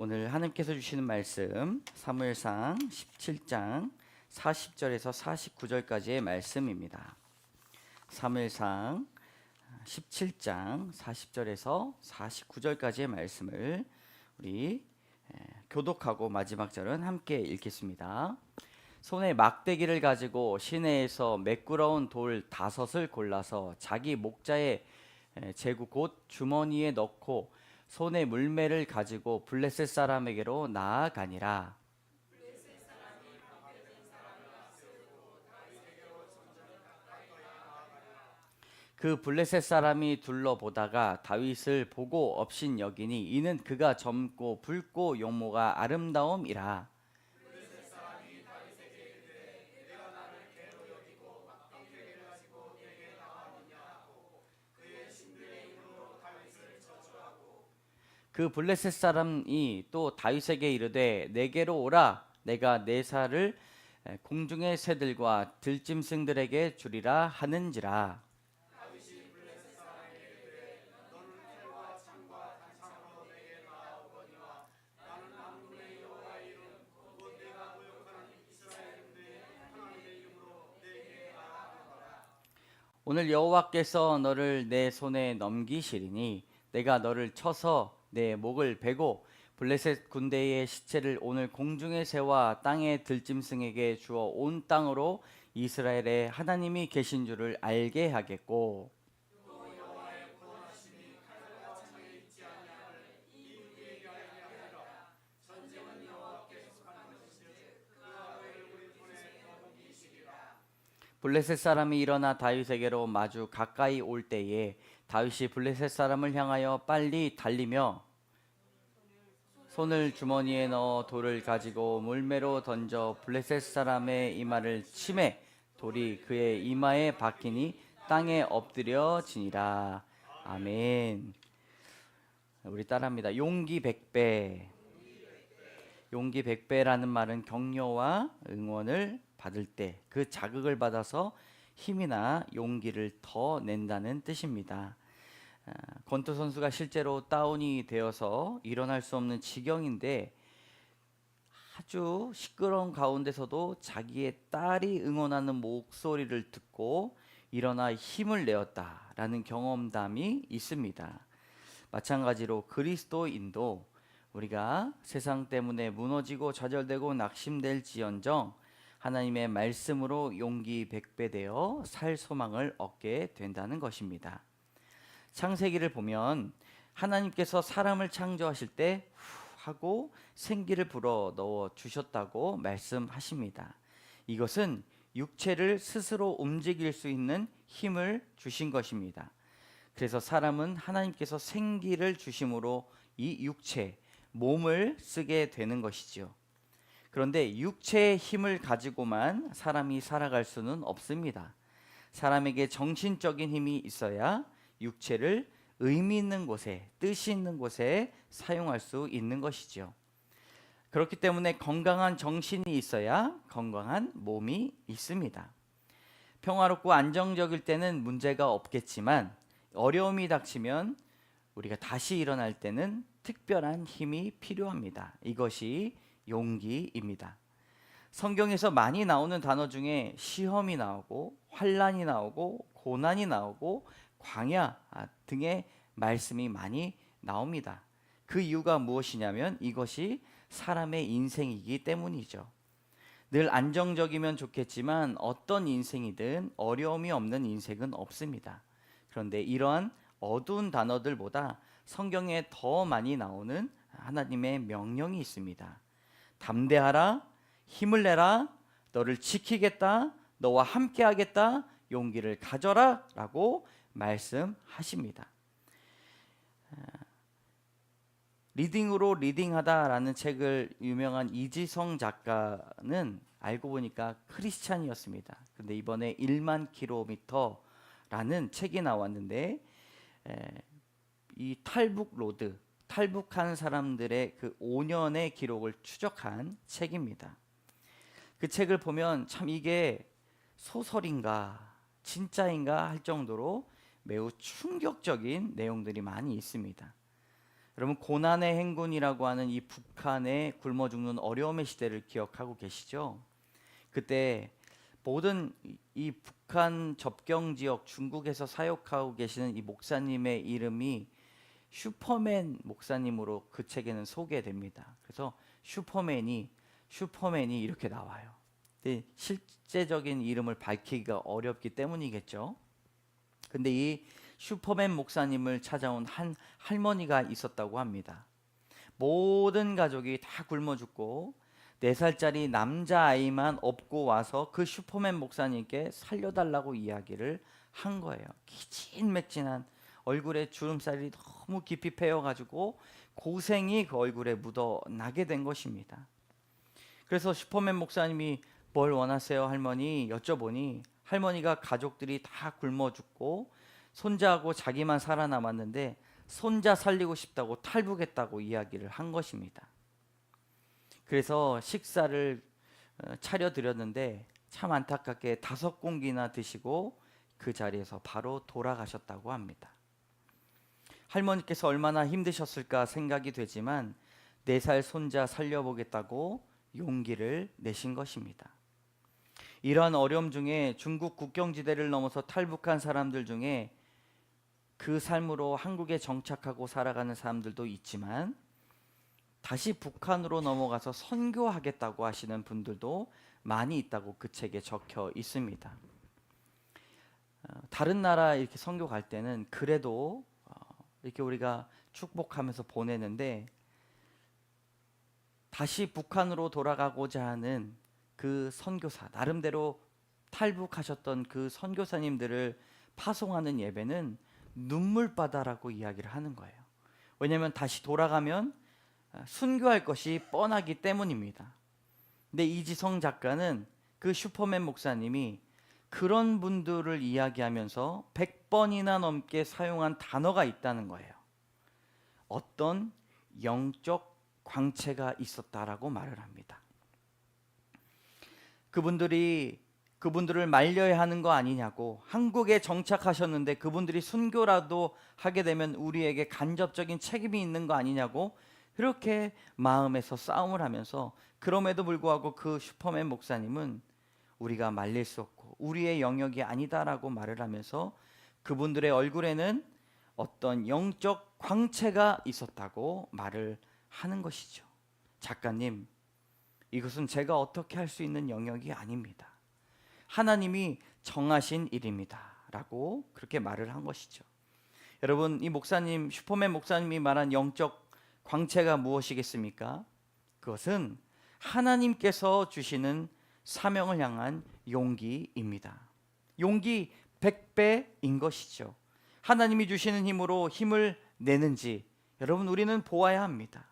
오늘 하나님께서 주시는 말씀 사무엘상 17장 40절에서 49절까지의 말씀입니다. 사무엘상 17장 40절에서 49절까지의 말씀을 우리 교독하고 마지막 절은 함께 읽겠습니다. 손에 막대기를 가지고 시내에서 매끄러운 돌 5을 골라서 자기 목자의 제구 곧 주머니에 넣고 손에 물매를 가지고 블레셋 사람에게로 나아가니라. 그 블레셋 사람이 둘러보다가 다윗을 보고 업신여기니 이는 그가 젊고 붉고 용모가 아름다움이라. 그 블레셋 사람이 또 다윗에게 이르되 내게로 오라. 내가 내 살을 공중의 새들과 들짐승들에게 주리라 하는지라. 오늘 여호와께서 너를 내 손에 넘기시리니 내가 너를 쳐서 내 목을 베고 블레셋 군대의 시체를 오늘 공중의 새와 땅의 들짐승에게 주어 온 땅으로 이스라엘의 하나님이 계신 줄을 알게 하겠고, 블레셋 사람이 일어나 다윗에게로 마주 가까이 올 때에 다윗이 블레셋 사람을 향하여 빨리 달리며 손을 주머니에 넣어 돌을 가지고 물매로 던져 블레셋 사람의 이마를 치매 돌이 그의 이마에 박히니 땅에 엎드려 지니라. 아멘. 우리 따라합니다. 용기 백배. 용기 백배라는 말은 격려와 응원을 받을 때 그 자극을 받아서 힘이나 용기를 더 낸다는 뜻입니다. 권투 선수가 실제로 다운이 되어서 일어날 수 없는 지경인데 아주 시끄러운 가운데서도 자기의 딸이 응원하는 목소리를 듣고 일어나 힘을 내었다라는 경험담이 있습니다. 마찬가지로 그리스도인도 우리가 세상 때문에 무너지고 좌절되고 낙심될지언정 하나님의 말씀으로 용기 백배되어 살 소망을 얻게 된다는 것입니다. 창세기를 보면 하나님께서 사람을 창조하실 때 하고 생기를 불어 넣어 주셨다고 말씀하십니다. 이것은 육체를 스스로 움직일 수 있는 힘을 주신 것입니다. 그래서 사람은 하나님께서 생기를 주심으로 이 육체, 몸을 쓰게 되는 것이죠. 그런데 육체의 힘을 가지고만 사람이 살아갈 수는 없습니다. 사람에게 정신적인 힘이 있어야 육체를 의미 있는 곳에, 뜻이 있는 곳에 사용할 수 있는 것이죠. 그렇기 때문에 건강한 정신이 있어야 건강한 몸이 있습니다. 평화롭고 안정적일 때는 문제가 없겠지만 어려움이 닥치면 우리가 다시 일어날 때는 특별한 힘이 필요합니다. 이것이 용기입니다. 성경에서 많이 나오는 단어 중에 시험이 나오고 환난이 나오고 고난이 나오고 광야 등의 말씀이 많이 나옵니다. 그 이유가 무엇이냐면 이것이 사람의 인생이기 때문이죠. 늘 안정적이면 좋겠지만 어떤 인생이든 어려움이 없는 인생은 없습니다. 그런데 이러한 어두운 단어들보다 성경에 더 많이 나오는 하나님의 명령이 있습니다. 담대하라, 힘을 내라, 너를 지키겠다, 너와 함께 하겠다, 용기를 가져라 라고 말씀하십니다. 리딩으로 리딩하다라는 책을 유명한 이지성 작가는 알고 보니까 크리스찬이었습니다. 그런데 이번에 1만 킬로미터라는 책이 나왔는데 이 탈북 로드, 탈북한 사람들의 그 5년의 기록을 추적한 책입니다. 그 책을 보면 참 이게 소설인가 진짜인가 할 정도로 매우 충격적인 내용들이 많이 있습니다. 여러분, 고난의 행군이라고 하는 이 북한의 굶어 죽는 어려움의 시대를 기억하고 계시죠? 그때 모든 이 북한 접경 지역 중국에서 사역하고 계시는 이 목사님의 이름이 슈퍼맨 목사님으로 그 책에는 소개됩니다. 그래서 슈퍼맨이 이렇게 나와요. 근데 실제적인 이름을 밝히기가 어렵기 때문이겠죠. 근데 이 슈퍼맨 목사님을 찾아온 한 할머니가 있었다고 합니다. 모든 가족이 다 굶어 죽고 4살짜리 남자아이만 업고 와서 그 슈퍼맨 목사님께 살려달라고 이야기를 한 거예요. 기진맥진한 얼굴에 주름살이 너무 깊이 패여가지고 고생이 그 얼굴에 묻어나게 된 것입니다. 그래서 슈퍼맨 목사님이 뭘 원하세요 할머니? 여쭤보니 할머니가 가족들이 다 굶어 죽고 손자하고 자기만 살아남았는데 손자 살리고 싶다고 탈북했다고 이야기를 한 것입니다. 그래서 식사를 차려드렸는데 참 안타깝게 5공기나 드시고 그 자리에서 바로 돌아가셨다고 합니다. 할머니께서 얼마나 힘드셨을까 생각이 되지만 4살 손자 살려보겠다고 용기를 내신 것입니다. 이러한 어려움 중에 중국 국경지대를 넘어서 탈북한 사람들 중에 그 삶으로 한국에 정착하고 살아가는 사람들도 있지만 다시 북한으로 넘어가서 선교하겠다고 하시는 분들도 많이 있다고 그 책에 적혀 있습니다. 다른 나라 이렇게 선교 갈 때는 그래도 이렇게 우리가 축복하면서 보내는데 다시 북한으로 돌아가고자 하는 그 선교사, 나름대로 탈북하셨던 그 선교사님들을 파송하는 예배는 눈물바다라고 이야기를 하는 거예요. 왜냐하면 다시 돌아가면 순교할 것이 뻔하기 때문입니다. 근데 이지성 작가는 그 슈퍼맨 목사님이 그런 분들을 이야기하면서 100번이나 넘게 사용한 단어가 있다는 거예요. 어떤 영적 광채가 있었다라고 말을 합니다. 그분들을 말려야 하는 거 아니냐고, 한국에 정착하셨는데 그분들이 순교라도 하게 되면 우리에게 간접적인 책임이 있는 거 아니냐고 그렇게 마음에서 싸움을 하면서, 그럼에도 불구하고 그 슈퍼맨 목사님은 우리가 말릴 수 없고 우리의 영역이 아니다라고 말을 하면서 그분들의 얼굴에는 어떤 영적 광채가 있었다고 말을 하는 것이죠. 작가님, 이것은 제가 어떻게 할 수 있는 영역이 아닙니다. 하나님이 정하신 일입니다 라고 그렇게 말을 한 것이죠. 여러분, 이 목사님, 슈퍼맨 목사님이 말한 영적 광채가 무엇이겠습니까? 그것은 하나님께서 주시는 사명을 향한 용기입니다. 용기 100배인 것이죠. 하나님이 주시는 힘으로 힘을 내는지 여러분, 우리는 보아야 합니다.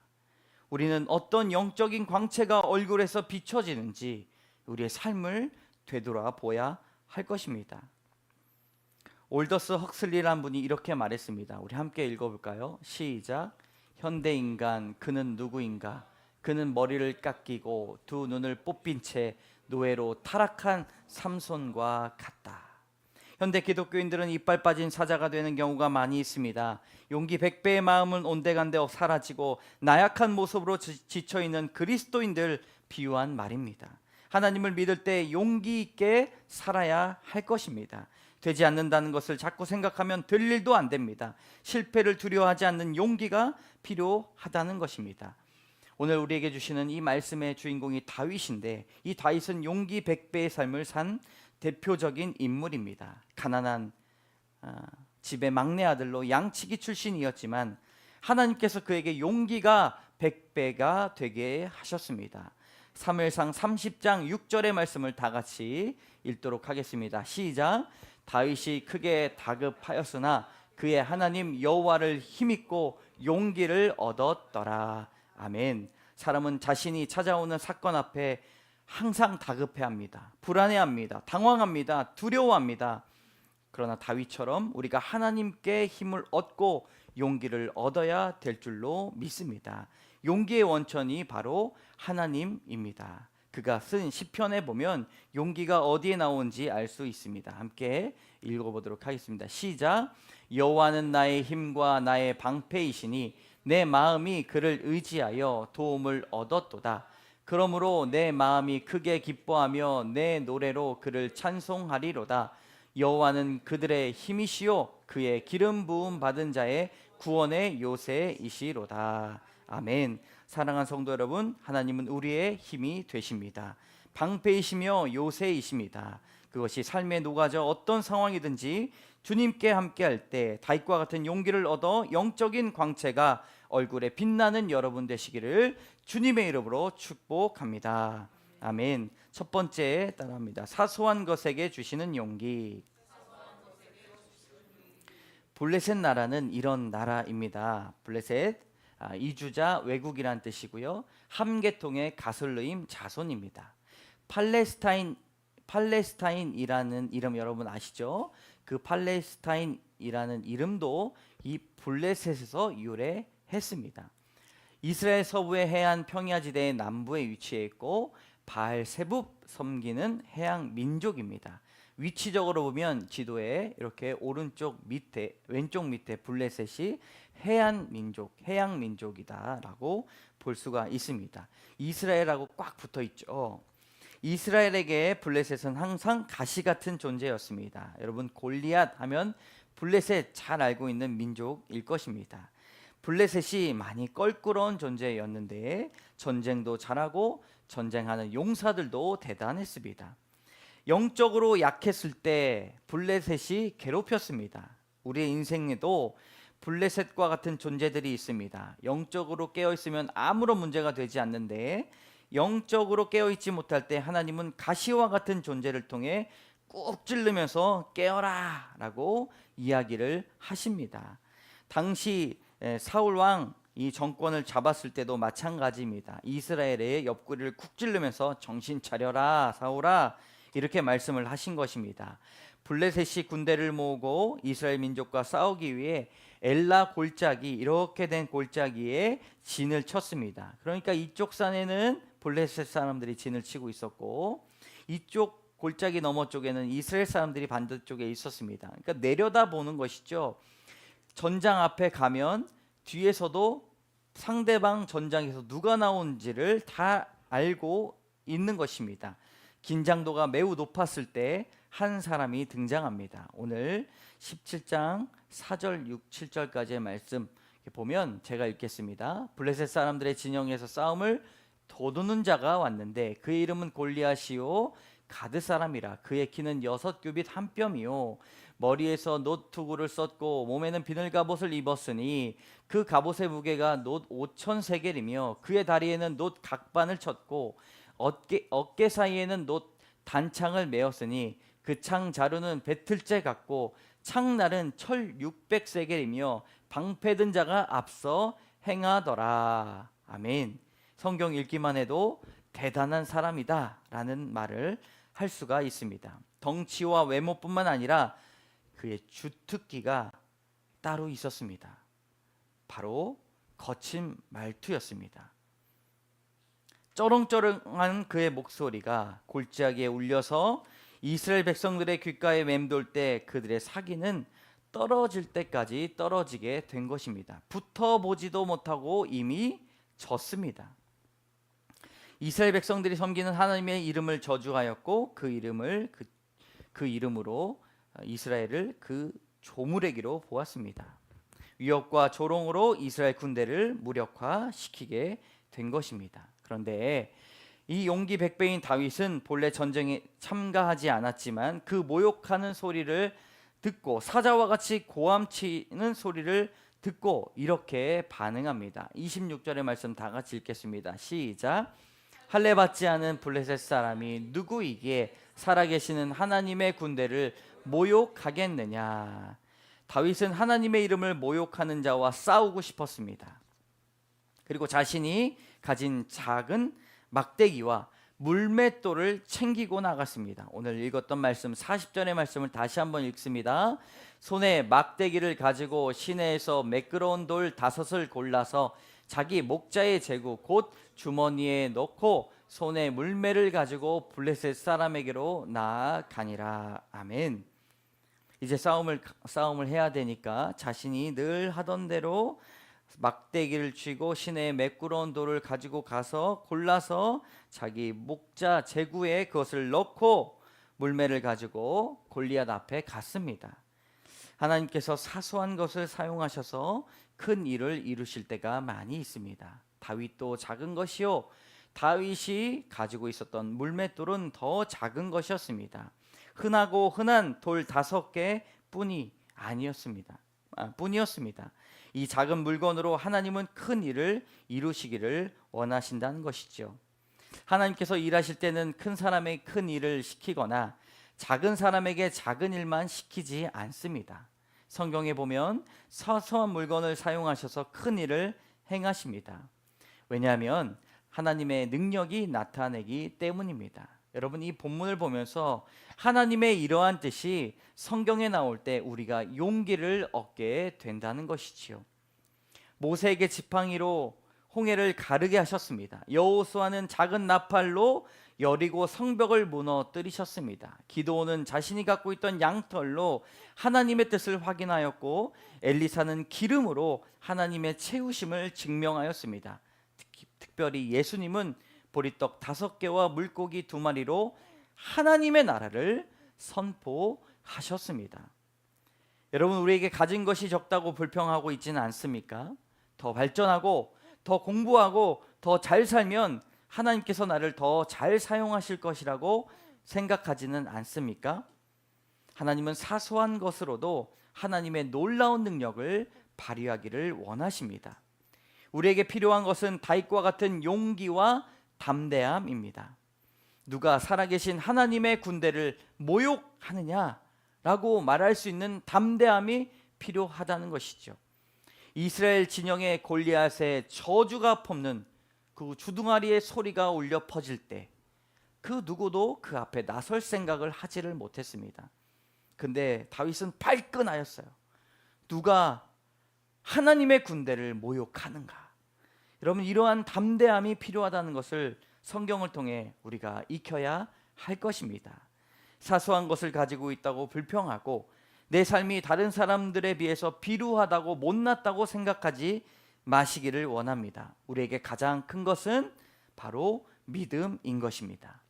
우리는 어떤 영적인 광채가 얼굴에서 비춰지는지 우리의 삶을 되돌아보아야 할 것입니다. 올더스 헉슬리라는 분이 이렇게 말했습니다. 우리 함께 읽어볼까요? 시작. 현대인간, 그는 누구인가? 그는 머리를 깎이고 두 눈을 뽑힌 채 노예로 타락한 삼손과 같다. 현대 기독교인들은 이빨 빠진 사자가 되는 경우가 많이 있습니다. 용기 100배의 마음은 온데간데 사라지고 나약한 모습으로 지쳐있는 그리스도인들 비유한 말입니다. 하나님을 믿을 때 용기 있게 살아야 할 것입니다. 되지 않는다는 것을 자꾸 생각하면 될 일도 안 됩니다. 실패를 두려워하지 않는 용기가 필요하다는 것입니다. 오늘 우리에게 주시는 이 말씀의 주인공이 다윗인데, 이 다윗은 용기 100배의 삶을 산 대표적인 인물입니다. 가난한 집의 막내 아들로 양치기 출신이었지만 하나님께서 그에게 용기가 100배가 되게 하셨습니다. 사무엘상 30장 6절의 말씀을 다 같이 읽도록 하겠습니다. 시작. 다윗이 크게 다급하였으나 그의 하나님 여호와를 힘입고 용기를 얻었더라. 아멘. 사람은 자신이 찾아오는 사건 앞에 항상 다급해합니다. 불안해합니다. 당황합니다. 두려워합니다. 그러나 다윗처럼 우리가 하나님께 힘을 얻고 용기를 얻어야 될 줄로 믿습니다. 용기의 원천이 바로 하나님입니다. 그가 쓴 시편에 보면 용기가 어디에 나오는지 알 수 있습니다. 함께 읽어보도록 하겠습니다. 시작. 여호와는 나의 힘과 나의 방패이시니 내 마음이 그를 의지하여 도움을 얻었도다. 그러므로 내 마음이 크게 기뻐하며 내 노래로 그를 찬송하리로다. 여호와는 그들의 힘이시요 그의 기름 부음 받은 자의 구원의 요새이시로다. 아멘. 사랑하는 성도 여러분, 하나님은 우리의 힘이 되십니다. 방패이시며 요새이십니다. 그것이 삶에 녹아져 어떤 상황이든지 주님께 함께할 때 다윗과 같은 용기를 얻어 영적인 광채가 얼굴에 빛나는 여러분 되시기를 주님의 이름으로 축복합니다. 아멘. 첫 번째 따라합니다. 사소한 것에게 주시는 용기. 블레셋 나라는 이런 나라입니다. 블레셋, 이주자, 외국이란 뜻이고요. 함계통의 가솔르임 자손입니다. 팔레스타인이라는 이름 여러분 아시죠? 그 팔레스타인이라는 이름도 이 블레셋에서 유래했습니다. 이스라엘 서부의 해안 평야지대의 남부에 위치해 있고 바알세붑 섬기는 해양 민족입니다. 위치적으로 보면 지도에 이렇게 왼쪽 밑에 블레셋이 해양 민족이다라고 볼 수가 있습니다. 이스라엘하고 꽉 붙어 있죠. 이스라엘에게 블레셋은 항상 가시 같은 존재였습니다. 여러분 골리앗 하면 블레셋 잘 알고 있는 민족일 것입니다. 블레셋이 많이 껄끄러운 존재였는데 전쟁도 잘하고 전쟁하는 용사들도 대단했습니다. 영적으로 약했을 때 블레셋이 괴롭혔습니다. 우리의 인생에도 블레셋과 같은 존재들이 있습니다. 영적으로 깨어있으면 아무런 문제가 되지 않는데 영적으로 깨어있지 못할 때 하나님은 가시와 같은 존재를 통해 꾹 찔르면서 깨어라 라고 이야기를 하십니다. 당시 사울 왕 이 정권을 잡았을 때도 마찬가지입니다. 이스라엘의 옆구리를 쿡 찔르면서 정신 차려라 사울아 이렇게 말씀을 하신 것입니다. 블레셋이 군대를 모으고 이스라엘 민족과 싸우기 위해 엘라 골짜기 이렇게 된 골짜기에 진을 쳤습니다. 그러니까 이쪽 산에는 블레셋 사람들이 진을 치고 있었고 이쪽 골짜기 너머 쪽에는 이스라엘 사람들이 반대쪽에 있었습니다. 그러니까 내려다보는 것이죠. 전장 앞에 가면 뒤에서도 상대방 전장에서 누가 나온지를 다 알고 있는 것입니다. 긴장도가 매우 높았을 때 한 사람이 등장합니다. 오늘 17장 4절 6, 7절까지의 말씀 보면 제가 읽겠습니다. 블레셋 사람들의 진영에서 싸움을 도두는 자가 왔는데 그의 이름은 골리앗이요 가드 사람이라. 그의 키는 6규빗 한 뼘이요 머리에서 놋 투구를 썼고 몸에는 비늘 갑옷을 입었으니 그 갑옷의 무게가 놋 5천 세겔이며 그의 다리에는 놋 각반을 쳤고 어깨 사이에는 놋 단창을 메었으니 그 창 자루는 배틀째 같고 창날은 철 600세겔이며 방패든 자가 앞서 행하더라. 아멘. 성경 읽기만 해도 대단한 사람이다 라는 말을 할 수가 있습니다. 덩치와 외모뿐만 아니라 그의 주특기가 따로 있었습니다. 바로 거친 말투였습니다. 쩌렁쩌렁한 그의 목소리가 골짜기에 울려서 이스라엘 백성들의 귓가에 맴돌 때 그들의 사기는 떨어질 때까지 떨어지게 된 것입니다. 붙어보지도 못하고 이미 졌습니다. 이스라엘 백성들이 섬기는 하나님의 이름을 저주하였고 그 이름으로 이스라엘을 그 조무래기로 보았습니다. 위협과 조롱으로 이스라엘 군대를 무력화시키게 된 것입니다. 그런데 이 용기 백배인 다윗은 본래 전쟁에 참가하지 않았지만 그 모욕하는 소리를 듣고 사자와 같이 고함치는 소리를 듣고 이렇게 반응합니다. 26절의 말씀 다 같이 읽겠습니다. 시작. 할례 받지 않은 블레셋 사람이 누구이기에 살아계시는 하나님의 군대를 모욕하겠느냐. 다윗은 하나님의 이름을 모욕하는 자와 싸우고 싶었습니다. 그리고 자신이 가진 작은 막대기와 물맷돌을 챙기고 나갔습니다. 오늘 읽었던 말씀 40절의 말씀을 다시 한번 읽습니다. 손에 막대기를 가지고 시내에서 매끄러운 돌 5을 골라서 자기 목자의 제구 곧 주머니에 넣고 손에 물매를 가지고 블레셋 사람에게로 나아가니라. 아멘. 이제 싸움을 해야 되니까 자신이 늘 하던 대로 막대기를 쥐고 시내에 매끄러운 돌을 가지고 가서 골라서 자기 목자 제구에 그것을 넣고 물매를 가지고 골리앗 앞에 갔습니다. 하나님께서 사소한 것을 사용하셔서 큰 일을 이루실 때가 많이 있습니다. 다윗도 작은 것이요, 다윗이 가지고 있었던 물맷돌은 더 작은 것이었습니다. 흔하고 흔한 돌 5개 뿐이었습니다. 이 작은 물건으로 하나님은 큰 일을 이루시기를 원하신다는 것이죠. 하나님께서 일하실 때는 큰 사람의 큰 일을 시키거나 작은 사람에게 작은 일만 시키지 않습니다. 성경에 보면 사소한 물건을 사용하셔서 큰 일을 행하십니다. 왜냐하면 하나님의 능력이 나타내기 때문입니다. 여러분, 이 본문을 보면서 하나님의 이러한 뜻이 성경에 나올 때 우리가 용기를 얻게 된다는 것이지요. 모세에게 지팡이로 홍해를 가르게 하셨습니다. 여호수아는 작은 나팔로 여리고 성벽을 무너뜨리셨습니다. 기드온은 자신이 갖고 있던 양털로 하나님의 뜻을 확인하였고, 엘리사는 기름으로 하나님의 채우심을 증명하였습니다. 특별히 예수님은 보리떡 5개와 물고기 2마리로 하나님의 나라를 선포하셨습니다. 여러분, 우리에게 가진 것이 적다고 불평하고 있지는 않습니까? 더 발전하고 더 공부하고 더 잘 살면 하나님께서 나를 더 잘 사용하실 것이라고 생각하지는 않습니까? 하나님은 사소한 것으로도 하나님의 놀라운 능력을 발휘하기를 원하십니다. 우리에게 필요한 것은 다윗과 같은 용기와 담대함입니다. 누가 살아계신 하나님의 군대를 모욕하느냐라고 말할 수 있는 담대함이 필요하다는 것이죠. 이스라엘 진영의 골리앗의 저주가 퍼는 그 주둥아리의 소리가 울려 퍼질 때 그 누구도 그 앞에 나설 생각을 하지를 못했습니다. 근데 다윗은 발끈하였어요. 누가 하나님의 군대를 모욕하는가? 여러분, 이러한 담대함이 필요하다는 것을 성경을 통해 우리가 익혀야 할 것입니다. 사소한 것을 가지고 있다고 불평하고 내 삶이 다른 사람들에 비해서 비루하다고 못났다고 생각하지 마시기를 원합니다. 우리에게 가장 큰 것은 바로 믿음인 것입니다.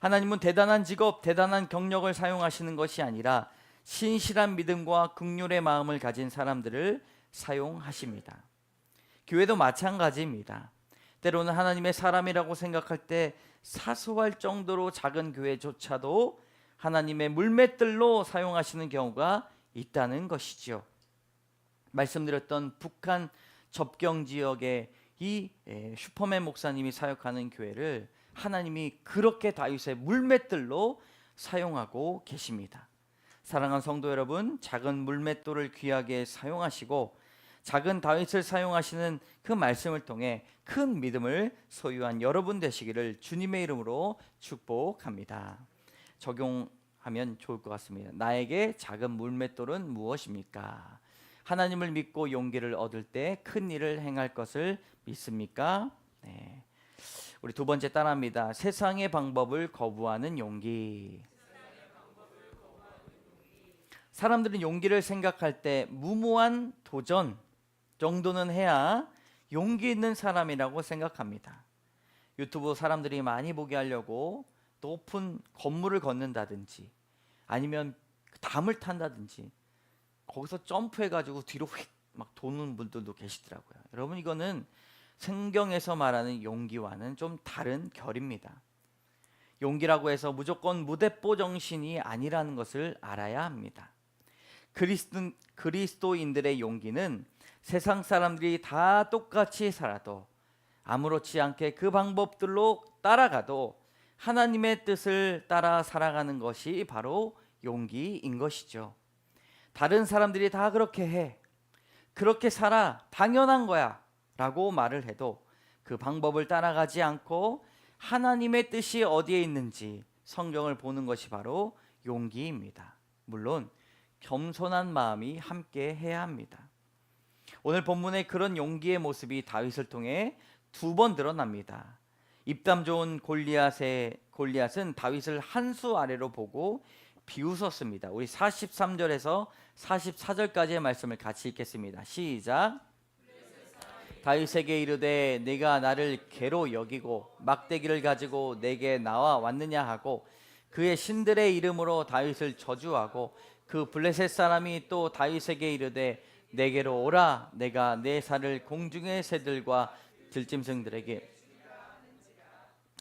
하나님은 대단한 직업, 대단한 경력을 사용하시는 것이 아니라 신실한 믿음과 긍휼의 마음을 가진 사람들을 사용하십니다. 교회도 마찬가지입니다. 때로는 하나님의 사람이라고 생각할 때 사소할 정도로 작은 교회조차도 하나님의 물맷들로 사용하시는 경우가 있다는 것이죠. 말씀드렸던 북한 접경 지역의 이 슈퍼맨 목사님이 사역하는 교회를 하나님이 그렇게 다윗의 물맷들로 사용하고 계십니다. 사랑하는 성도 여러분, 작은 물맷돌을 귀하게 사용하시고 작은 다윗을 사용하시는 그 말씀을 통해 큰 믿음을 소유한 여러분 되시기를 주님의 이름으로 축복합니다. 적용하면 좋을 것 같습니다. 나에게 작은 물맷돌은 무엇입니까? 하나님을 믿고 용기를 얻을 때 큰 일을 행할 것을 믿습니까? 네. 우리 2번째 따라합니다. 세상의 방법을 거부하는 용기. 사람들은 용기를 생각할 때 무모한 도전 정도는 해야 용기 있는 사람이라고 생각합니다. 유튜브 사람들이 많이 보게 하려고 높은 건물을 걷는다든지 아니면 담을 탄다든지 거기서 점프해가지고 뒤로 휙 막 도는 분들도 계시더라고요. 여러분, 이거는 성경에서 말하는 용기와는 좀 다른 결입니다. 용기라고 해서 무조건 무대뽀 정신이 아니라는 것을 알아야 합니다. 그리스도인들의 용기는 세상 사람들이 다 똑같이 살아도 아무렇지 않게 그 방법들로 따라가도 하나님의 뜻을 따라 살아가는 것이 바로 용기인 것이죠. 다른 사람들이 다 그렇게 해, 그렇게 살아, 당연한 거야 라고 말을 해도 그 방법을 따라가지 않고 하나님의 뜻이 어디에 있는지 성경을 보는 것이 바로 용기입니다. 물론 겸손한 마음이 함께 해야 합니다. 오늘 본문의 그런 용기의 모습이 다윗을 통해 2번 드러납니다. 입담 좋은 골리앗은 다윗을 한 수 아래로 보고 비웃었습니다. 우리 43절에서 44절까지의 말씀을 같이 읽겠습니다. 시작. 다윗에게 이르되 네가 나를 개로 여기고 막대기를 가지고 내게 나와 왔느냐 하고 그의 신들의 이름으로 다윗을 저주하고 그 블레셋 사람이 또 다윗에게 이르되 내게로 오라 내가 내 살을 공중의 새들과 들짐승들에게.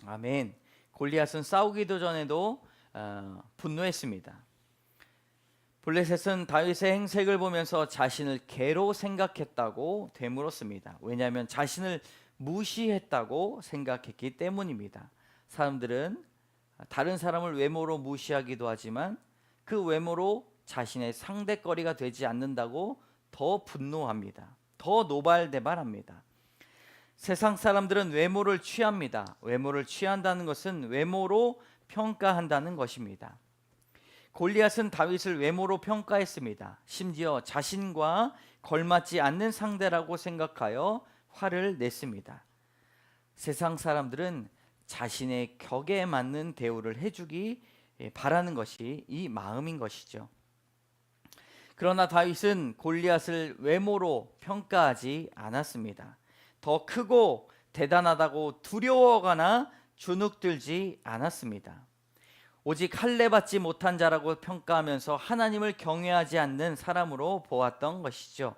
아멘. 골리앗은 싸우기도 전에도 분노했습니다. 블레셋은 다윗의 행색을 보면서 자신을 개로 생각했다고 되물었습니다. 왜냐하면 자신을 무시했다고 생각했기 때문입니다. 사람들은 다른 사람을 외모로 무시하기도 하지만 그 외모로 자신의 상대거리가 되지 않는다고 더 분노합니다. 더 노발대발합니다. 세상 사람들은 외모를 취합니다. 외모를 취한다는 것은 외모로 평가한다는 것입니다. 골리앗은 다윗을 외모로 평가했습니다. 심지어 자신과 걸맞지 않는 상대라고 생각하여 화를 냈습니다. 세상 사람들은 자신의 격에 맞는 대우를 해주기 바라는 것이 이 마음인 것이죠. 그러나 다윗은 골리앗을 외모로 평가하지 않았습니다. 더 크고 대단하다고 두려워하거나 주눅들지 않았습니다. 오직 할례 받지 못한 자라고 평가하면서 하나님을 경외하지 않는 사람으로 보았던 것이죠.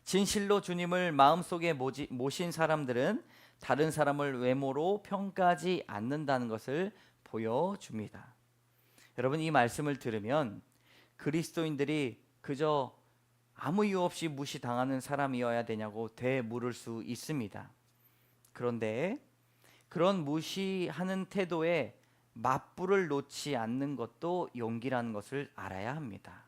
진실로 주님을 마음속에 모신 사람들은 다른 사람을 외모로 평가하지 않는다는 것을 보여줍니다. 여러분, 이 말씀을 들으면 그리스도인들이 그저 아무 이유 없이 무시당하는 사람이어야 되냐고 되물을 수 있습니다. 그런데 그런 무시하는 태도에 맞불을 놓지 않는 것도 용기라는 것을 알아야 합니다.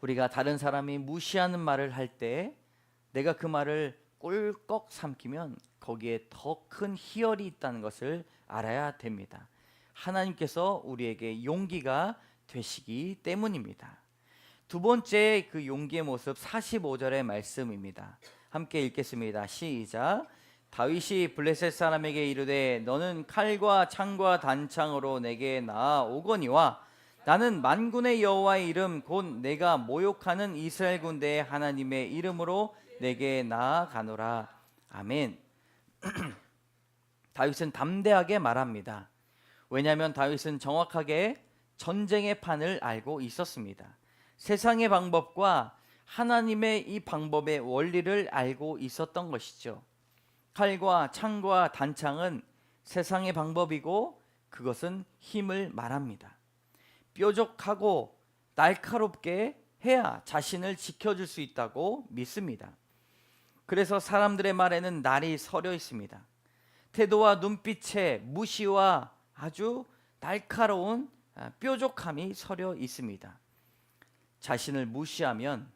우리가 다른 사람이 무시하는 말을 할 때 내가 그 말을 꿀꺽 삼키면 거기에 더 큰 희열이 있다는 것을 알아야 됩니다. 하나님께서 우리에게 용기가 되시기 때문입니다. 두 번째 그 용기의 모습 45절의 말씀입니다. 함께 읽겠습니다. 시작. 다윗이 블레셋 사람에게 이르되 너는 칼과 창과 단창으로 내게 나아오거니와 나는 만군의 여호와의 이름 곧 내가 모욕하는 이스라엘 군대의 하나님의 이름으로 내게 나아가노라. 아멘. 다윗은 담대하게 말합니다. 왜냐하면 다윗은 정확하게 전쟁의 판을 알고 있었습니다. 세상의 방법과 하나님의 이 방법의 원리를 알고 있었던 것이죠. 칼과 창과 단창은 세상의 방법이고 그것은 힘을 말합니다. 뾰족하고 날카롭게 해야 자신을 지켜줄 수 있다고 믿습니다. 그래서 사람들의 말에는 날이 서려 있습니다. 태도와 눈빛에 무시와 아주 날카로운 뾰족함이 서려 있습니다. 자신을 무시하면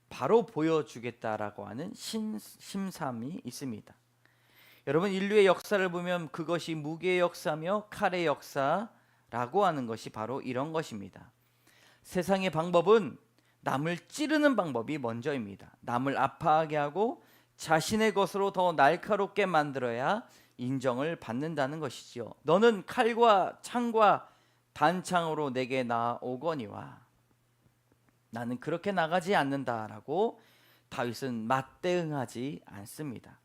바로 보여주겠다라고 하는 심삼이 있습니다. 여러분, 인류의 역사를 보면 그것이 무기의 역사며 칼의 역사라고 하는 것이 바로 이런 것입니다. 세상의 방법은 남을 찌르는 방법이 먼저입니다. 남을 아파하게 하고 자신의 것으로 더 날카롭게 만들어야 인정을 받는다는 것이지요. 너는 칼과 창과 단창으로 내게 나오거니와 나는 그렇게 나가지 않는다라고 다윗은 맞대응하지 않습니다.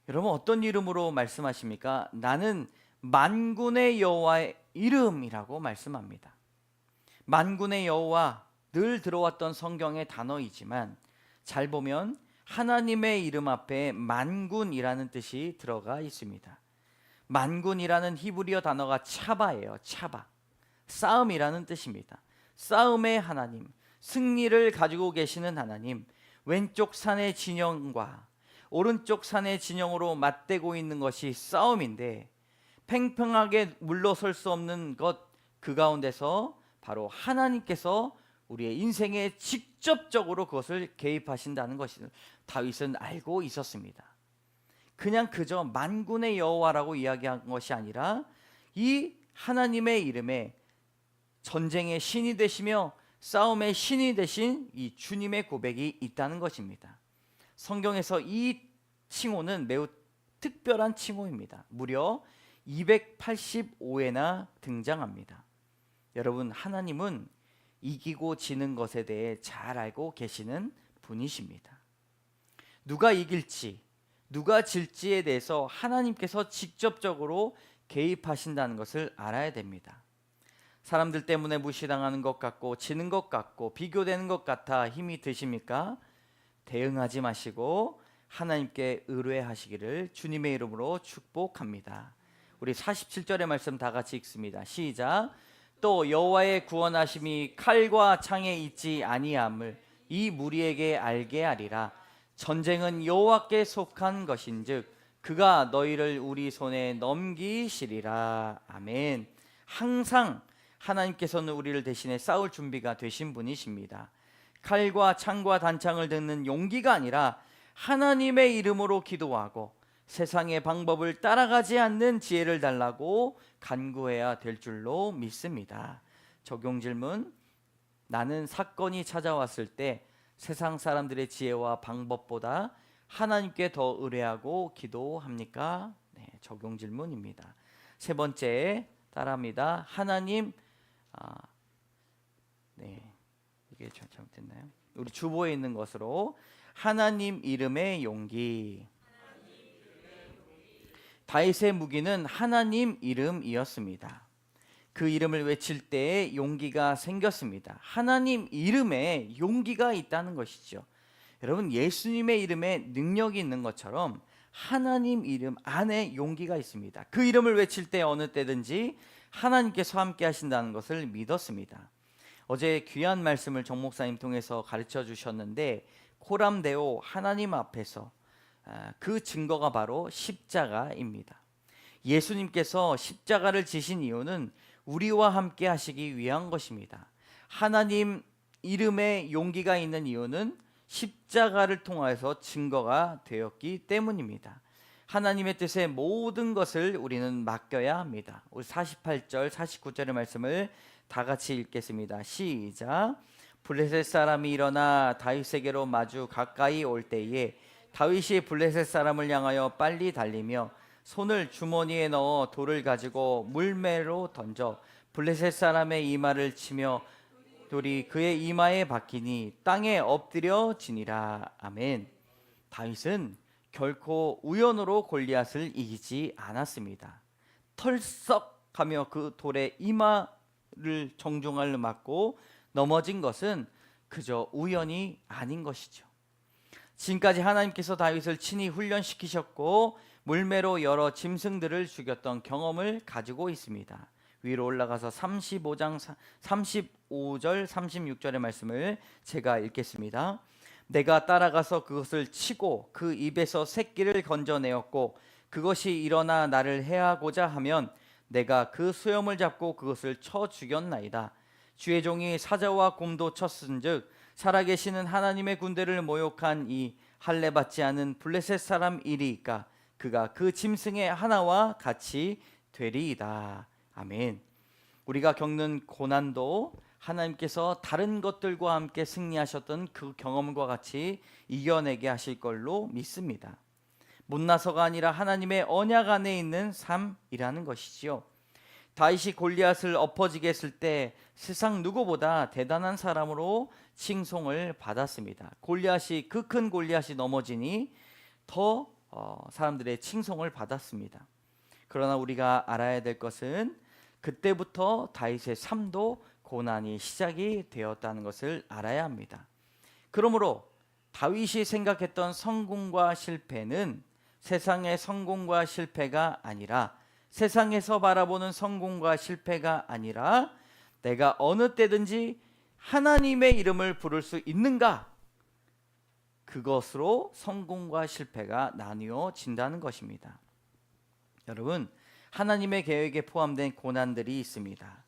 여러분, 어떤 이름으로 말씀하십니까? 나는 만군의 여호와의 이름이라고 말씀합니다. 만군의 여호와, 늘 들어왔던 성경의 단어이지만 잘 보면 하나님의 이름 앞에 만군이라는 뜻이 들어가 있습니다. 만군이라는 히브리어 단어가 차바예요. 차바. 싸움이라는 뜻입니다. 싸움의 하나님, 승리를 가지고 계시는 하나님, 왼쪽 산의 진영과 오른쪽 산의 진영으로 맞대고 있는 것이 싸움인데 팽팽하게 물러설 수 없는 것, 그 가운데서 바로 하나님께서 우리의 인생에 직접적으로 그것을 개입하신다는 것을 다윗은 알고 있었습니다. 그냥 그저 만군의 여호와라고 이야기한 것이 아니라 이 하나님의 이름에 전쟁의 신이 되시며 싸움의 신이 되신 이 주님의 고백이 있다는 것입니다. 성경에서 이 칭호는 매우 특별한 칭호입니다. 무려 285회나 등장합니다. 여러분, 하나님은 이기고 지는 것에 대해 잘 알고 계시는 분이십니다. 누가 이길지, 누가 질지에 대해서 하나님께서 직접적으로 개입하신다는 것을 알아야 됩니다. 사람들 때문에 무시당하는 것 같고 지는 것 같고 비교되는 것 같아 힘이 드십니까? 대응하지 마시고 하나님께 의뢰하시기를 주님의 이름으로 축복합니다. 우리 47절의 말씀 다 같이 읽습니다. 시작. 또 여호와의 구원하심이 칼과 창에 있지 아니함을 이 무리에게 알게 하리라. 전쟁은 여호와께 속한 것인즉 그가 너희를 우리 손에 넘기시리라. 아멘. 항상 하나님께서는 우리를 대신해 싸울 준비가 되신 분이십니다. 칼과 창과 단창을 듣는 용기가 아니라 하나님의 이름으로 기도하고 세상의 방법을 따라가지 않는 지혜를 달라고 간구해야 될 줄로 믿습니다. 적용 질문. 나는 사건이 찾아왔을 때 세상 사람들의 지혜와 방법보다 하나님께 더 의뢰하고 기도합니까? 네, 적용 질문입니다. 세 번째 따라합니다. 하나님, 네, 이게 잘못됐나요? 우리 주보에 있는 것으로 하나님 이름의 용기. 다윗의 무기는 하나님 이름이었습니다. 그 이름을 외칠 때에 용기가 생겼습니다. 하나님 이름에 용기가 있다는 것이죠. 여러분, 예수님의 이름에 능력이 있는 것처럼 하나님 이름 안에 용기가 있습니다. 그 이름을 외칠 때 어느 때든지 하나님께서 함께 하신다는 것을 믿었습니다. 어제 귀한 말씀을 정 목사님 통해서 가르쳐 주셨는데, 코람데오 하나님 앞에서 그 증거가 바로 십자가입니다. 예수님께서 십자가를 지신 이유는 우리와 함께 하시기 위한 것입니다. 하나님 이름에 용기가 있는 이유는 십자가를 통해서 증거가 되었기 때문입니다. 하나님의 뜻에 모든 것을 우리는 맡겨야 합니다. 우리 48절, 49절의 말씀을 다 같이 읽겠습니다. 시작. 블레셋 사람이 일어나 다윗에게로 마주 가까이 올 때에 다윗이 블레셋 사람을 향하여 빨리 달리며 손을 주머니에 넣어 돌을 가지고 물매로 던져 블레셋 사람의 이마를 치며 돌이 그의 이마에 박히니 땅에 엎드려 지니라. 아멘. 다윗은 결코 우연으로 골리앗을 이기지 않았습니다. 털썩하며 그 돌에 이마를 정중하게 맞고 넘어진 것은 그저 우연이 아닌 것이죠. 지금까지 하나님께서 다윗을 친히 훈련시키셨고 물매로 여러 짐승들을 죽였던 경험을 가지고 있습니다. 위로 올라가서 35장 35절 36절의 말씀을 제가 읽겠습니다. 내가 따라가서 그것을 치고 그 입에서 새끼를 건져내었고 그것이 일어나 나를 해하고자 하면 내가 그 수염을 잡고 그것을 쳐 죽였나이다. 주의 종이 사자와 곰도 쳤은즉 살아계시는 하나님의 군대를 모욕한 이 할례받지 않은 블레셋 사람 이리이까 그가 그 짐승의 하나와 같이 되리이다. 아멘. 우리가 겪는 고난도 하나님께서 다른 것들과 함께 승리하셨던 그 경험과 같이 이겨내게 하실 걸로 믿습니다. 못나서가 아니라 하나님의 언약 안에 있는 삶이라는 것이지요. 다윗이 골리앗을 엎어지게 했을 때 세상 누구보다 대단한 사람으로 칭송을 받았습니다. 골리앗이 그 큰 골리앗이 넘어지니 더 사람들의 칭송을 받았습니다. 그러나 우리가 알아야 될 것은 그때부터 다윗의 삶도 고난이 시작이 되었다는 것을 알아야 합니다. 그러므로 다윗이 생각했던 성공과 실패는 세상의 성공과 실패가 아니라 세상에서 바라보는 성공과 실패가 아니라 내가 어느 때든지 하나님의 이름을 부를 수 있는가, 그것으로 성공과 실패가 나뉘어진다는 것입니다. 여러분, 하나님의 계획에 포함된 고난들이 있습니다.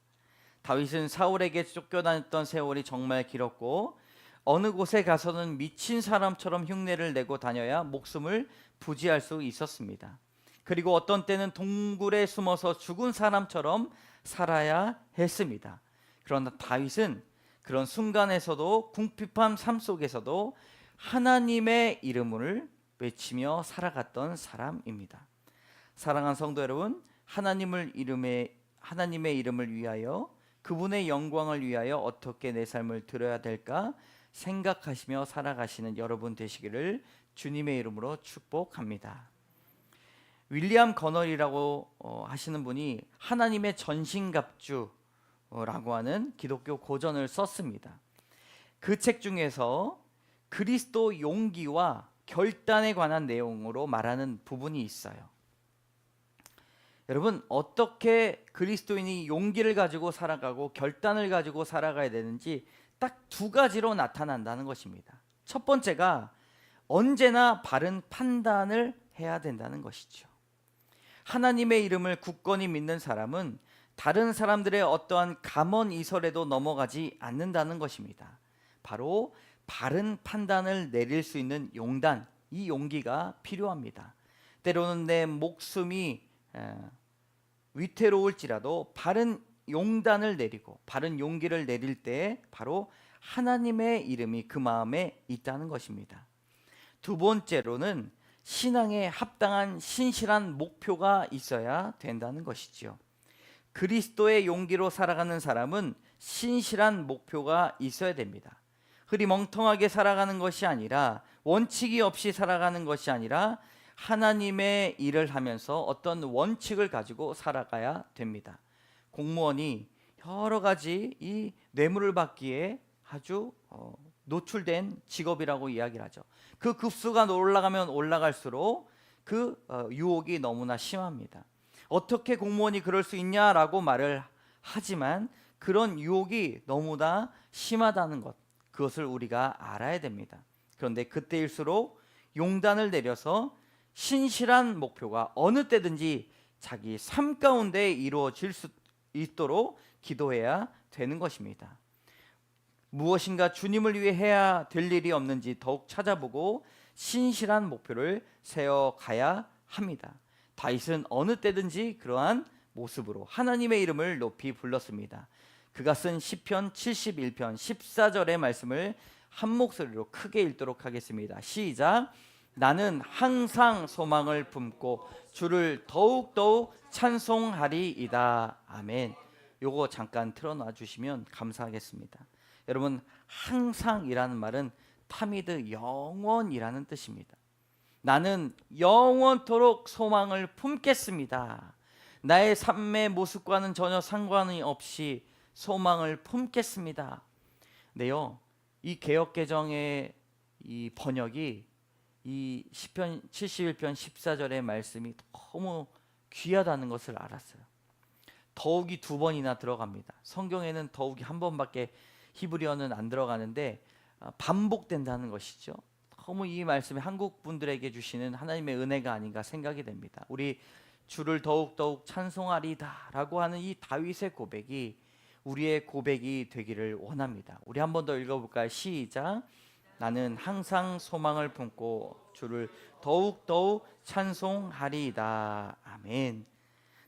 다윗은 사울에게 쫓겨다녔던 세월이 정말 길었고 어느 곳에 가서는 미친 사람처럼 흉내를 내고 다녀야 목숨을 부지할 수 있었습니다. 그리고 어떤 때는 동굴에 숨어서 죽은 사람처럼 살아야 했습니다. 그러나 다윗은 그런 순간에서도 궁핍한 삶 속에서도 하나님의 이름을 외치며 살아갔던 사람입니다. 사랑하는 성도 여러분, 하나님의 이름을 위하여, 그분의 영광을 위하여 어떻게 내 삶을 드려야 될까 생각하시며 살아가시는 여러분 되시기를 주님의 이름으로 축복합니다. 윌리엄 거널이라고 하시는 분이 하나님의 전신갑주라고 하는 기독교 고전을 썼습니다. 그 책 중에서 그리스도 용기와 결단에 관한 내용으로 말하는 부분이 있어요. 여러분, 어떻게 그리스도인이 용기를 가지고 살아가고 결단을 가지고 살아가야 되는지 딱 두 가지로 나타난다는 것입니다. 첫 번째가 언제나 바른 판단을 해야 된다는 것이죠. 하나님의 이름을 굳건히 믿는 사람은 다른 사람들의 어떠한 감언이설에도 넘어가지 않는다는 것입니다. 바로 바른 판단을 내릴 수 있는 용단, 이 용기가 필요합니다. 때로는 내 목숨이 위태로울지라도 바른 용단을 내리고 바른 용기를 내릴 때 바로 하나님의 이름이 그 마음에 있다는 것입니다. 두 번째로는 신앙에 합당한 신실한 목표가 있어야 된다는 것이지요. 그리스도의 용기로 살아가는 사람은 신실한 목표가 있어야 됩니다. 흐리멍텅하게 살아가는 것이 아니라, 원칙이 없이 살아가는 것이 아니라 하나님의 일을 하면서 어떤 원칙을 가지고 살아가야 됩니다. 공무원이 여러 가지 이 뇌물을 받기에 아주 노출된 직업이라고 이야기를 하죠. 그 급수가 올라가면 올라갈수록 그 유혹이 너무나 심합니다. 어떻게 공무원이 그럴 수 있냐라고 말을 하지만 그런 유혹이 너무나 심하다는 것, 그것을 우리가 알아야 됩니다. 그런데 그때일수록 용단을 내려서 신실한 목표가 어느 때든지 자기 삶 가운데 이루어질 수 있도록 기도해야 되는 것입니다. 무엇인가 주님을 위해 해야 될 일이 없는지 더욱 찾아보고 신실한 목표를 세워가야 합니다. 다윗은 어느 때든지 그러한 모습으로 하나님의 이름을 높이 불렀습니다. 그가 쓴 시편 71편 14절의 말씀을 한 목소리로 크게 읽도록 하겠습니다. 시작. 나는 항상 소망을 품고 주를 더욱더욱 찬송하리이다. 아멘. 요거 잠깐 틀어놔 주시면 감사하겠습니다. 여러분, 항상이라는 말은 타미드 영원이라는 뜻입니다. 나는 영원토록 소망을 품겠습니다. 나의 삶의 모습과는 전혀 상관이 없이 소망을 품겠습니다. 네요, 이 개역개정의 이 번역이 이 시편 71편 14절의 말씀이 너무 귀하다는 것을 알았어요. 더욱이 두 번이나 들어갑니다. 성경에는 더욱이 한 번밖에 히브리어는 안 들어가는데 반복된다는 것이죠. 너무 이 말씀이 한국 분들에게 주시는 하나님의 은혜가 아닌가 생각이 됩니다. 우리 주를 더욱더욱 찬송하리다 라고 하는 이 다윗의 고백이 우리의 고백이 되기를 원합니다. 우리 한 번 더 읽어볼까요? 시작. 나는 항상 소망을 품고 주를 더욱더욱 찬송하리이다. 아멘.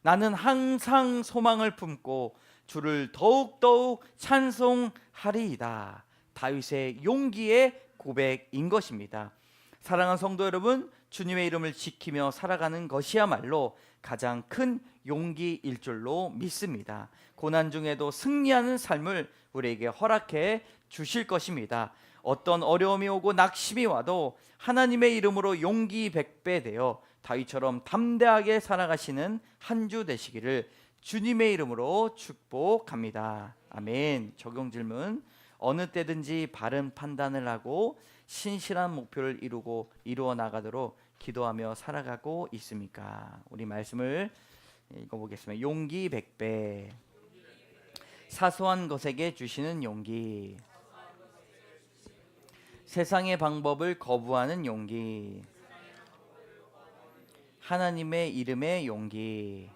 나는 항상 소망을 품고 주를 더욱더욱 찬송하리이다. 다윗의 용기의 고백인 것입니다. 사랑하는 성도 여러분, 주님의 이름을 지키며 살아가는 것이야말로 가장 큰 용기일 줄로 믿습니다. 고난 중에도 승리하는 삶을 우리에게 허락해 주실 것입니다. 어떤 어려움이 오고 낙심이 와도 하나님의 이름으로 용기 100배 되어 다윗처럼 담대하게 살아가시는 한 주 되시기를 주님의 이름으로 축복합니다. 아멘. 적용 질문. 어느 때든지 바른 판단을 하고 신실한 목표를 이루어 나가도록 기도하며 살아가고 있습니까? 우리 말씀을 읽어보겠습니다. 용기 100배. 사소한 것에게 주시는 용기. 세상의 방법을 거부하는 용기. 하나님의 이름의 용기.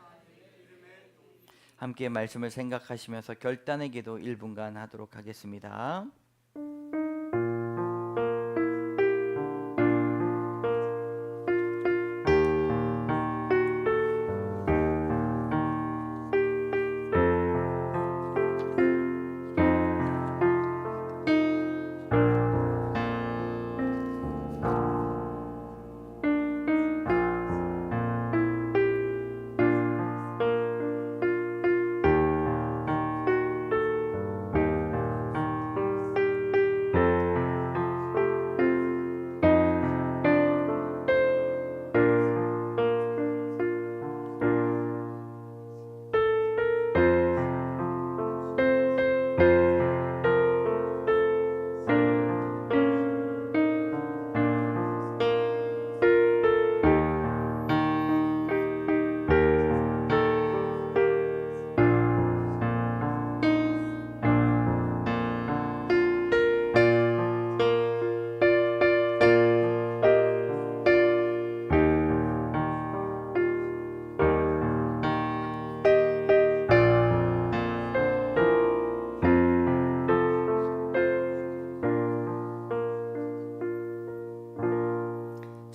함께 말씀을 생각하시면서 결단의 기도 1분간 하도록 하겠습니다.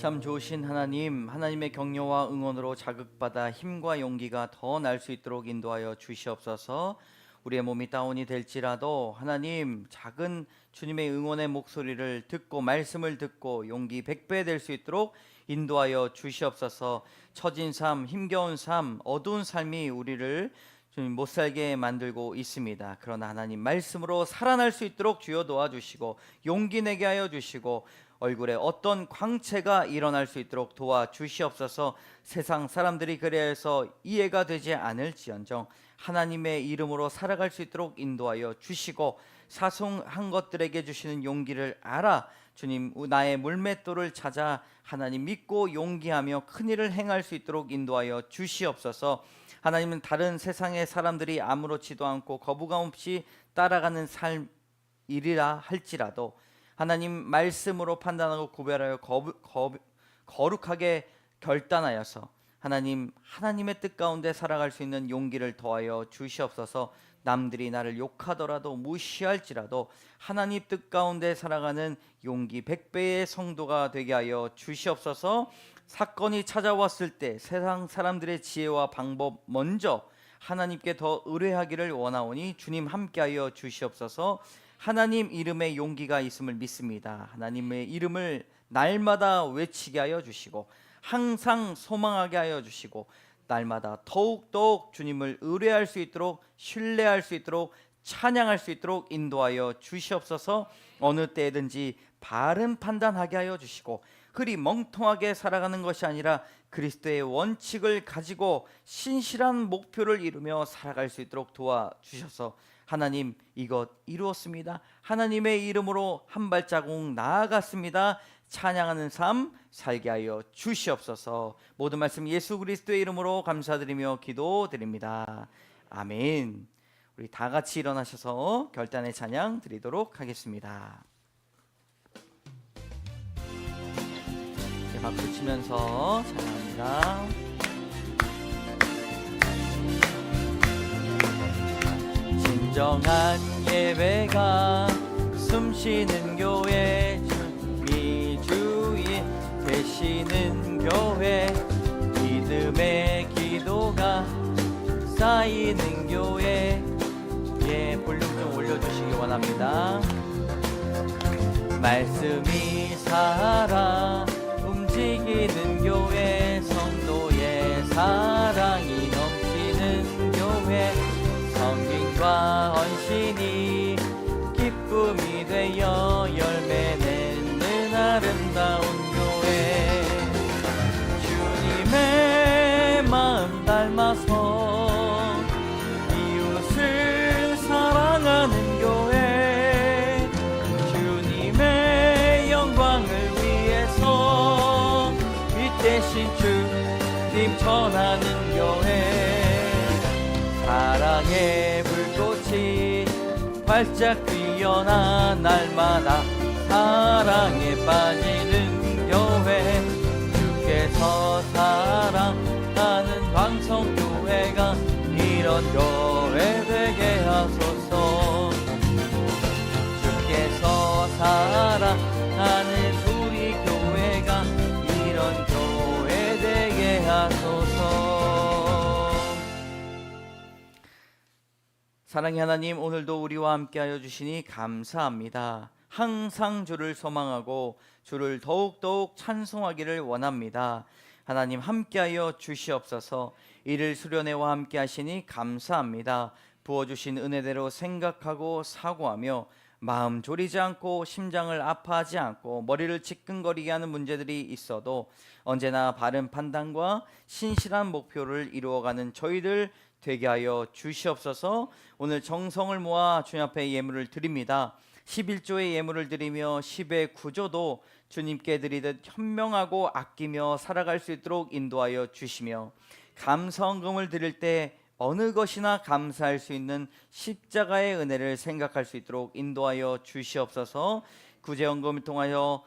참 좋으신 하나님, 하나님의 격려와 응원으로 자극받아 힘과 용기가 더 날 수 있도록 인도하여 주시옵소서. 우리의 몸이 다운이 될지라도 하나님, 작은 주님의 응원의 목소리를 듣고 말씀을 듣고 용기 100배 될 수 있도록 인도하여 주시옵소서. 처진 삶, 힘겨운 삶, 어두운 삶이 우리를 주님 못 살게 만들고 있습니다. 그러나 하나님 말씀으로 살아날 수 있도록 주여 도와주시고 용기 내게 하여 주시고 얼굴에 어떤 광채가 일어날 수 있도록 도와주시옵소서. 세상 사람들이 그래서 이해가 되지 않을지언정 하나님의 이름으로 살아갈 수 있도록 인도하여 주시고 사소한 것들에게 주시는 용기를 알아 주님 나의 물맷돌을 찾아 하나님 믿고 용기하며 큰 일을 행할 수 있도록 인도하여 주시옵소서. 하나님은 다른 세상의 사람들이 아무렇지도 않고 거부감 없이 따라가는 삶이라 할지라도 하나님 말씀으로 판단하고 구별하여 거룩하게 결단하여서 하나님의 뜻 가운데 살아갈 수 있는 용기를 더하여 주시옵소서. 남들이 나를 욕하더라도 무시할지라도 하나님 뜻 가운데 살아가는 용기 100배의 성도가 되게 하여 주시옵소서. 사건이 찾아왔을 때 세상 사람들의 지혜와 방법 먼저 하나님께 더 의뢰하기를 원하오니 주님 함께하여 주시옵소서. 하나님 이름에 용기가 있음을 믿습니다. 하나님의 이름을 날마다 외치게 하여 주시고 항상 소망하게 하여 주시고 날마다 더욱더욱 주님을 의뢰할 수 있도록 신뢰할 수 있도록 찬양할 수 있도록 인도하여 주시옵소서. 어느 때든지 바른 판단하게 하여 주시고 흐리멍텅하게 살아가는 것이 아니라 그리스도의 원칙을 가지고 신실한 목표를 이루며 살아갈 수 있도록 도와주셔서 하나님 이것 이루었습니다. 하나님의 이름으로 한 발자국 나아갔습니다. 찬양하는 삶 살게 하여 주시옵소서. 모든 말씀 예수 그리스도의 이름으로 감사드리며 기도드립니다. 아멘. 우리 다 같이 일어나셔서 결단의 찬양 드리도록 하겠습니다. 박수 치면서 찬양합니다. 진정한 예배가 숨쉬는 교회, 주님이 주인 되시는 교회, 믿음의 기도가 쌓이는 교회. 예, 볼륨 좀 올려주시기 원합니다. 말씀이 살아 움직이는 교회, 성도의 사랑이 넘치는 교회, 성김과 헌신이 기쁨이 되어 열매 맺는 아름다운 교회, 주님의 마음 닮아서 이웃을 사랑하는 교회, 주님의 영광을 위해서 빛대신 주님 전하는 교회, 사랑의 불꽃이 활짝 피어나 날마다 사랑에 빠지는 교회, 주께서 사랑하는 광성교회가 이런 교회 되게 하소서. 주께서 사랑하는 우리 교회가 이런 교회 되게 하소서. 사랑의 하나님, 오늘도 우리와 함께하여 주시니 감사합니다. 항상 주를 소망하고 주를 더욱더욱 찬송하기를 원합니다. 하나님 함께하여 주시옵소서. 이를 수련회와 함께하시니 감사합니다. 부어주신 은혜대로 생각하고 사고하며 마음 졸이지 않고 심장을 아파하지 않고 머리를 지끈거리게 하는 문제들이 있어도 언제나 바른 판단과 신실한 목표를 이루어가는 저희들 되게 하여 주시옵소서. 오늘 정성을 모아 주님 앞에 예물을 드립니다. 11조의 예물을 드리며 10의 구조도 주님께 드리듯 현명하고 아끼며 살아갈 수 있도록 인도하여 주시며, 감성금을 드릴 때 어느 것이나 감사할 수 있는 십자가의 은혜를 생각할 수 있도록 인도하여 주시옵소서. 구제헌금을 통하여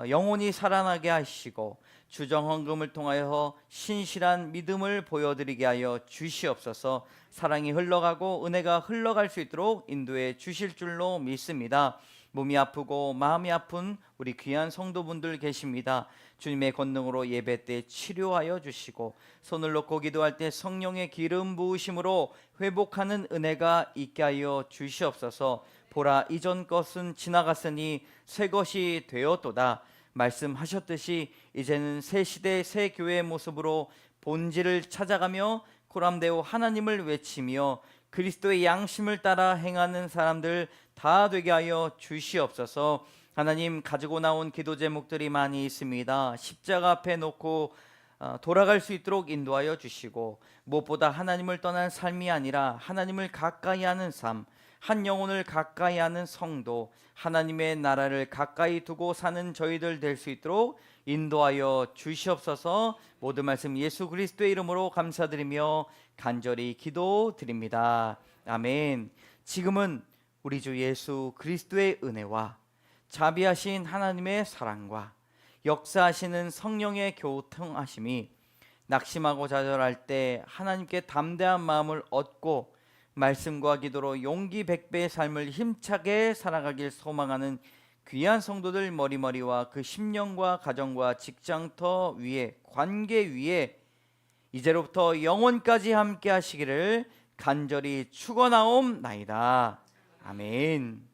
영혼이 살아나게 하시고 주정헌금을 통하여 신실한 믿음을 보여드리게 하여 주시옵소서. 사랑이 흘러가고 은혜가 흘러갈 수 있도록 인도해 주실 줄로 믿습니다. 몸이 아프고 마음이 아픈 우리 귀한 성도분들 계십니다. 주님의 권능으로 예배 때 치료하여 주시고 손을 놓고 기도할 때 성령의 기름 부으심으로 회복하는 은혜가 있게 하여 주시옵소서. 보라, 이전 것은 지나갔으니 새 것이 되었도다 말씀하셨듯이 이제는 새 시대 새 교회의 모습으로 본질을 찾아가며 코람데오 하나님을 외치며 그리스도의 양심을 따라 행하는 사람들 다 되게 하여 주시옵소서. 하나님, 가지고 나온 기도 제목들이 많이 있습니다. 십자가 앞에 놓고 돌아갈 수 있도록 인도하여 주시고, 무엇보다 하나님을 떠난 삶이 아니라 하나님을 가까이 하는 삶, 한 영혼을 가까이 하는 성도, 하나님의 나라를 가까이 두고 사는 저희들 될 수 있도록 인도하여 주시옵소서. 모든 말씀 예수 그리스도의 이름으로 감사드리며 간절히 기도드립니다. 아멘. 지금은 우리 주 예수 그리스도의 은혜와 자비하신 하나님의 사랑과 역사하시는 성령의 교통하심이 낙심하고 좌절할 때 하나님께 담대한 마음을 얻고 말씀과 기도로 용기 100배의 삶을 힘차게 살아가길 소망하는 귀한 성도들 머리머리와 그 심령과 가정과 직장터 위에 관계 위에 이제로부터 영원까지 함께 하시기를 간절히 축원하옵나이다. 아멘.